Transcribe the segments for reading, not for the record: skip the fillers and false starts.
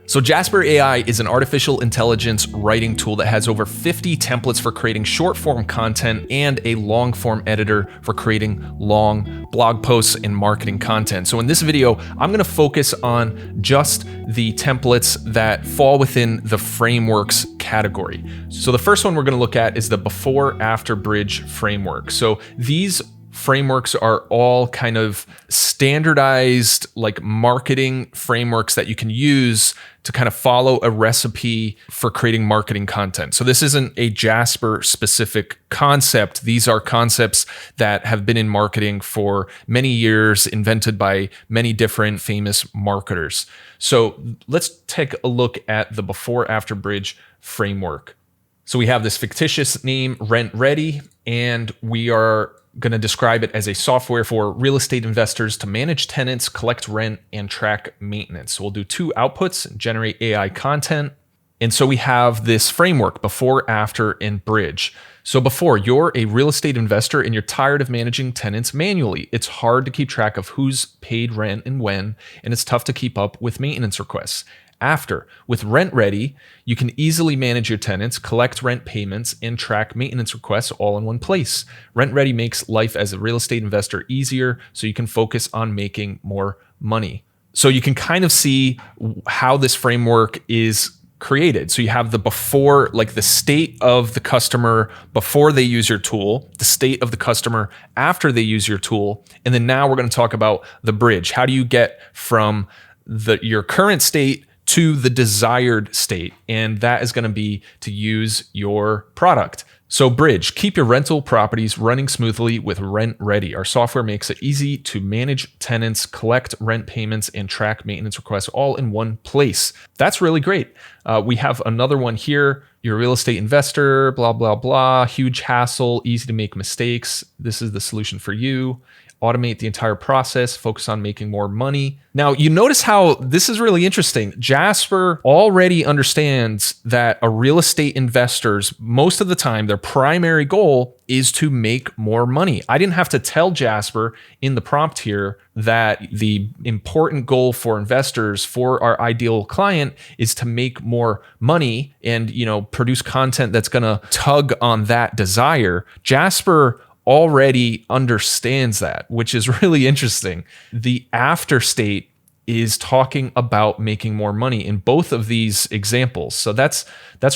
So Jasper AI is an artificial intelligence writing tool that has over 50 templates for creating short form content and a long form editor for creating long blog posts and marketing content. So in this video, I'm going to focus on just the templates that fall within the frameworks category. So the first one we're going to look at is the before after bridge framework. So these frameworks are all kind of standardized like marketing frameworks that you can use to kind of follow a recipe for creating marketing content. So this isn't a Jasper specific concept. These are concepts that have been in marketing for many years, invented by many different famous marketers. So let's take a look at the before after bridge framework. So we have this fictitious name, Rent Ready, and we are going to describe it as a software for real estate investors to manage tenants, collect rent, and track maintenance. So we'll do two outputs, generate AI content. And so we have this framework, before, after, and bridge. So before, you're a real estate investor and you're tired of managing tenants manually. It's hard to keep track of who's paid rent and when, and it's tough to keep up with maintenance requests. After, with Rent Ready, you can easily manage your tenants, collect rent payments, and track maintenance requests all in one place. Rent Ready makes life as a real estate investor easier so you can focus on making more money. So you can kind of see how this framework is created. So you have the before, like the state of the customer before they use your tool, the state of the customer after they use your tool, and then now we're going to talk about the bridge. How do you get from your current state to the desired state? And that is going to be to use your product. So bridge, keep your rental properties running smoothly with Rent Ready. Our software makes it easy to manage tenants, collect rent payments, and track maintenance requests all in one place. That's really great. We have another one here. You're a real estate investor, blah, blah, blah, huge hassle, easy to make mistakes. This is the solution for you. Automate the entire process, focus on making more money. Now, you notice how this is really interesting. Jasper already understands that a real estate investors, most of the time, their primary goal is to make more money. I didn't have to tell Jasper in the prompt here that the important goal for investors, for our ideal client, is to make more money and, produce content that's going to tug on that desire. Jasper already understands that, which is really interesting. The after state is talking about making more money in both of these examples. So that's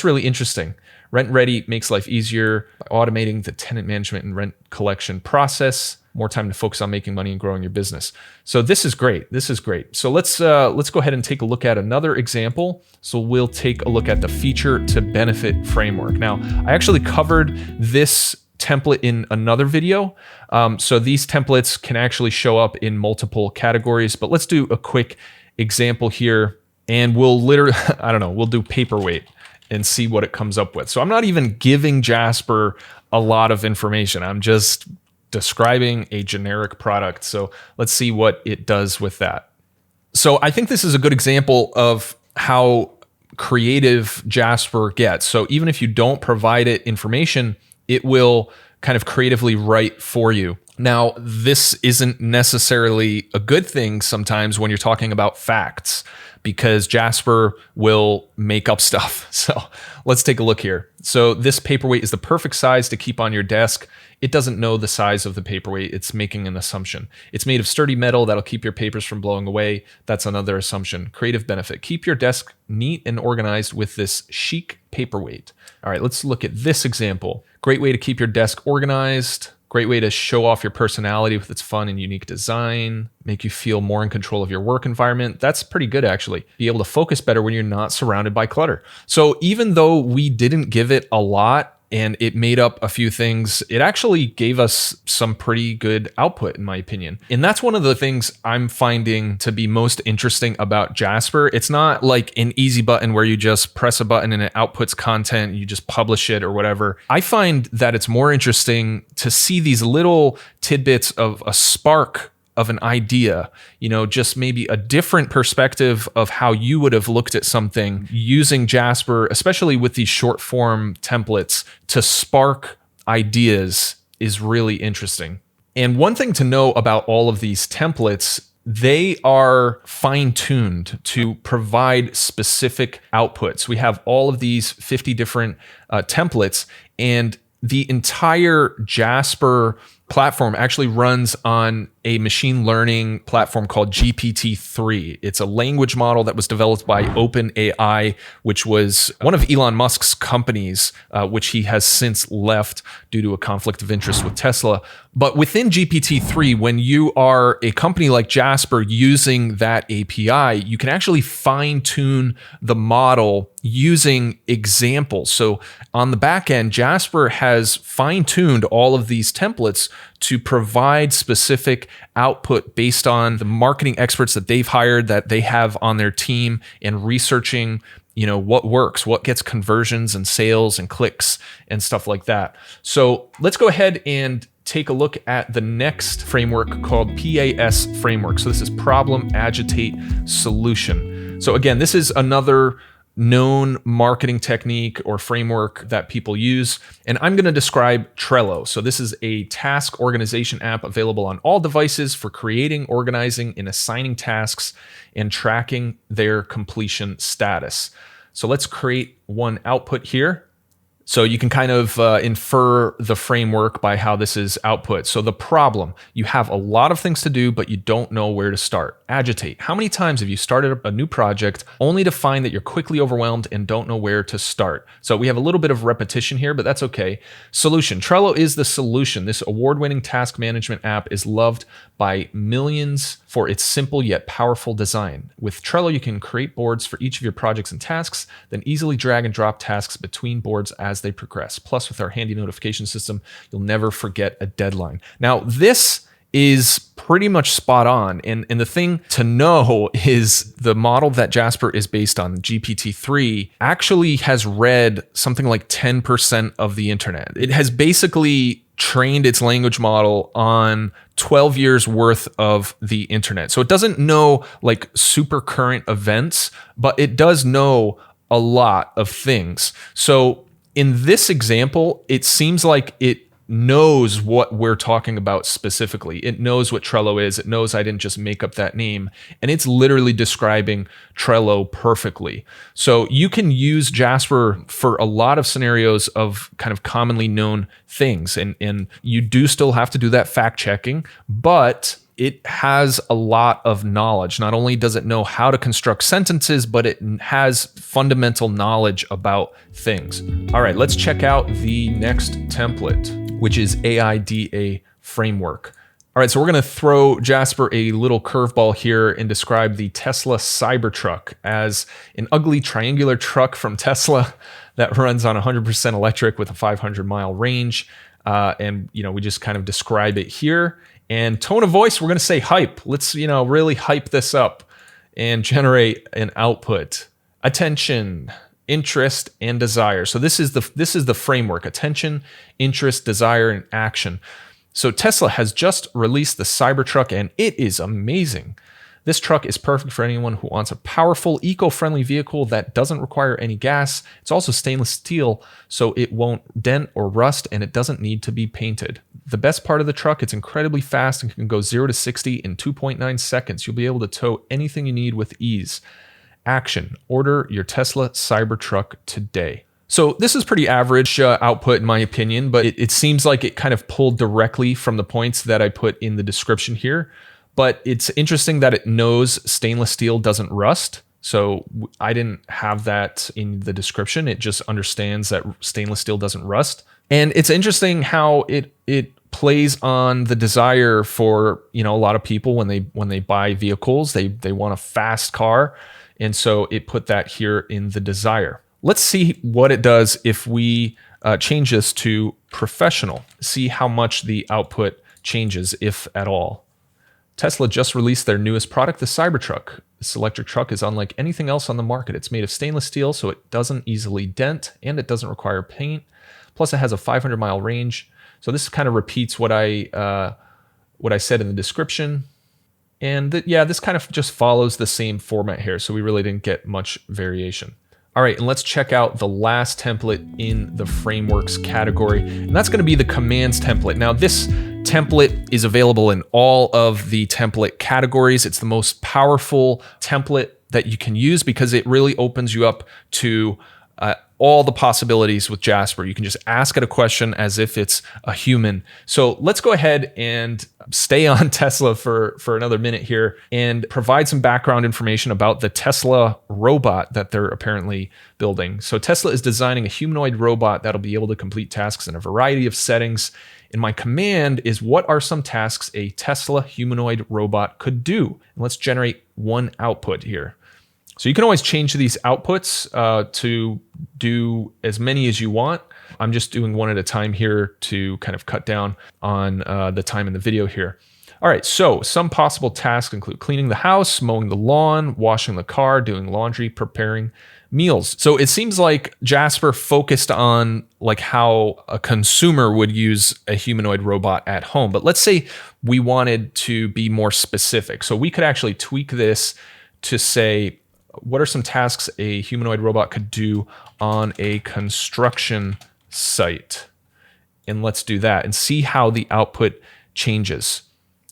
really interesting. Rent Ready makes life easier by automating the tenant management and rent collection process. More time to focus on making money and growing your business. So this is great. This is great. So let's go ahead and take a look at another example. So we'll take a look at the feature to benefit framework. Now, I actually covered this template in another video. So these templates can actually show up in multiple categories, but let's do a quick example here and we'll we'll do paperweight and see what it comes up with. So I'm not even giving Jasper a lot of information. I'm just describing a generic product. So let's see what it does with that. So I think this is a good example of how creative Jasper gets. So even if you don't provide it information, it will kind of creatively write for you. Now, this isn't necessarily a good thing sometimes when you're talking about facts, because Jasper will make up stuff. So let's take a look here. So this paperweight is the perfect size to keep on your desk. It doesn't know the size of the paperweight. It's making an assumption. It's made of sturdy metal that'll keep your papers from blowing away. That's another assumption. Creative benefit. Keep your desk neat and organized with this chic paperweight. All right, let's look at this example. Great way to keep your desk organized. Great way to show off your personality with its fun and unique design. Make you feel more in control of your work environment. That's pretty good, actually. Be able to focus better when you're not surrounded by clutter. So even though we didn't give it a lot, and it made up a few things, it actually gave us some pretty good output, in my opinion. And that's one of the things I'm finding to be most interesting about Jasper. It's not like an easy button where you just press a button and it outputs content, you just publish it or whatever. I find that it's more interesting to see these little tidbits of a spark of an idea, just maybe a different perspective of how you would have looked at something using Jasper, especially with these short form templates to spark ideas, is really interesting. And one thing to know about all of these templates they are fine-tuned to provide specific outputs. We have all of these 50 different templates, and the entire Jasper platform actually runs on a machine learning platform called GPT-3. It's a language model that was developed by OpenAI, which was one of Elon Musk's companies, which he has since left due to a conflict of interest with Tesla. But within GPT-3, when you are a company like Jasper using that API, you can actually fine-tune the model using examples. So on the back end, Jasper has fine-tuned all of these templates to provide specific output based on the marketing experts that they've hired, that they have on their team, and researching, what works, what gets conversions and sales and clicks and stuff like that. So let's go ahead and take a look at the next framework called PAS framework. So this is problem, agitate, solution. So again, this is another known marketing technique or framework that people use. And I'm going to describe Trello. So this is a task organization app available on all devices for creating, organizing, and assigning tasks and tracking their completion status. So let's create one output here. So you can kind of infer the framework by how this is output. So the problem, you have a lot of things to do, but you don't know where to start. Agitate. How many times have you started a new project only to find that you're quickly overwhelmed and don't know where to start? So we have a little bit of repetition here, but that's okay. Solution. Trello is the solution. This award-winning task management app is loved by millions for its simple yet powerful design. With Trello, you can create boards for each of your projects and tasks, then easily drag and drop tasks between boards as they progress. Plus, with our handy notification system, you'll never forget a deadline. Now, this is pretty much spot on. And the thing to know is the model that Jasper is based on, GPT-3, actually has read something like 10% of the internet. It has basically trained its language model on 12 years worth of the internet. So it doesn't know like super current events, but it does know a lot of things. So in this example, it seems like it knows what we're talking about specifically. It knows what Trello is. It knows I didn't just make up that name. And it's literally describing Trello perfectly. So you can use Jasper for a lot of scenarios of kind of commonly known things. And you do still have to do that fact checking, but it has a lot of knowledge. Not only does it know how to construct sentences, but it has fundamental knowledge about things. All right, let's check out the next template, which is AIDA Framework. All right, so we're going to throw Jasper a little curveball here and describe the Tesla Cybertruck as an ugly triangular truck from Tesla that runs on 100% electric with a 500-mile range. And we just kind of describe it here. And tone of voice, we're going to say hype. Let's, really hype this up and generate an output. Attention, interest, and desire. So this is the framework: attention, interest, desire, and action. So Tesla has just released the Cybertruck, and it is amazing. This truck is perfect for anyone who wants a powerful, eco-friendly vehicle that doesn't require any gas. It's also stainless steel, so it won't dent or rust, and it doesn't need to be painted. The best part of the truck, it's incredibly fast and can go 0 to 60 in 2.9 seconds. You'll be able to tow anything you need with ease. Action: order your Tesla Cybertruck today. So this is pretty average output in my opinion, but it seems like it kind of pulled directly from the points that I put in the description here. But it's interesting that it knows stainless steel doesn't rust. So I didn't have that in the description. It just understands that stainless steel doesn't rust. And it's interesting how it plays on the desire for, a lot of people when they buy vehicles, they want a fast car. And so it put that here in the desire. Let's see what it does if we change this to professional. See how much the output changes, if at all. Tesla just released their newest product, the Cybertruck. This electric truck is unlike anything else on the market. It's made of stainless steel, so it doesn't easily dent, and it doesn't require paint. Plus, it has a 500-mile range. So this kind of repeats what I said in the description. And this kind of just follows the same format here, so we really didn't get much variation. All right, and let's check out the last template in the frameworks category, and that's going to be the commands template. Now, this template is available in all of the template categories. It's the most powerful template that you can use because it really opens you up to all the possibilities with Jasper. You can just ask it a question as if it's a human. So let's go ahead and stay on Tesla for another minute here and provide some background information about the Tesla robot that they're apparently building. So Tesla is designing a humanoid robot that'll be able to complete tasks in a variety of settings. And my command is, what are some tasks a Tesla humanoid robot could do? And let's generate one output here. So you can always change these outputs to do as many as you want. I'm just doing one at a time here to kind of cut down on the time in the video here. All right, so some possible tasks include cleaning the house, mowing the lawn, washing the car, doing laundry, preparing meals. So it seems like Jasper focused on like how a consumer would use a humanoid robot at home. But let's say we wanted to be more specific. So we could actually tweak this to say, what are some tasks a humanoid robot could do on a construction site? And let's do that and see how the output changes.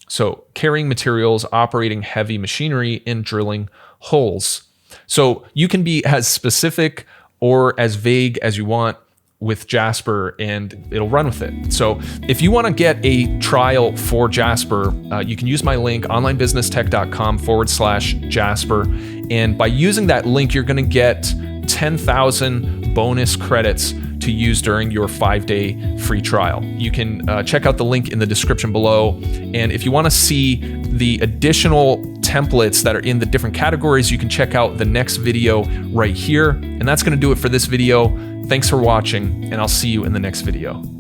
So carrying materials, operating heavy machinery, and drilling holes. So you can be as specific or as vague as you want with Jasper and it'll run with it. So if you want to get a trial for Jasper, you can use my link, onlinebusinesstech.com/Jasper. And by using that link, you're going to get 10,000 bonus credits to use during your 5-day free trial. You can check out the link in the description below. And if you want to see the additional templates that are in the different categories, you can check out the next video right here. And that's going to do it for this video. Thanks for watching, and I'll see you in the next video.